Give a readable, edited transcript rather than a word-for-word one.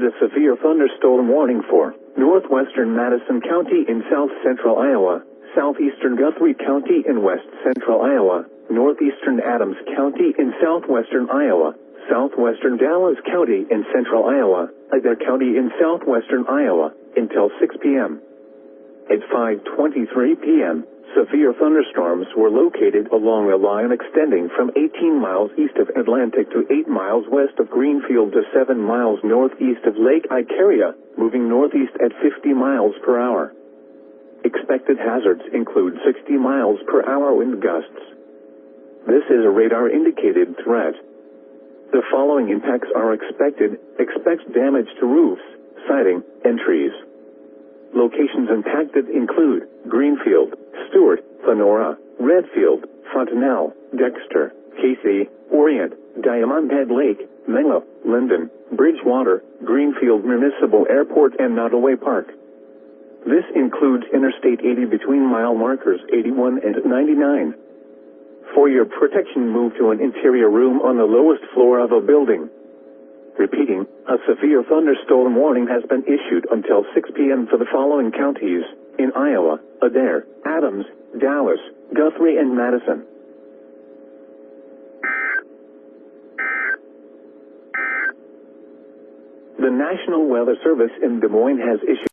issued a severe thunderstorm warning for northwestern Madison County in south-central Iowa, southeastern Guthrie County in west-central Iowa, northeastern Adams County in southwestern Iowa, southwestern Dallas County in central Iowa, Adair County in southwestern Iowa, until 6 p.m. At 5:23 p.m., severe thunderstorms were located along a line extending from 18 miles east of Atlantic to 8 miles west of Greenfield to 7 miles northeast of Lake Icaria, moving northeast at 50 miles per hour. Expected hazards include 60 miles per hour wind gusts. This is a radar-indicated threat. The following impacts are expected. Expect damage to roofs, siding, and trees. Locations impacted include Greenfield, Stewart, Lenora, Redfield, Fontanelle, Dexter, Casey, Orient, Diamond Head Lake, Menlo, Linden, Bridgewater, Greenfield Municipal Airport, and Nottoway Park. This includes Interstate 80 between mile markers 81 and 99. For your protection, move to an interior room on the lowest floor of a building. Repeating, a severe thunderstorm warning has been issued until 6 p.m. for the following counties in Iowa: Adair, Adams, Dallas, Guthrie, and Madison. The National Weather Service in Des Moines has issued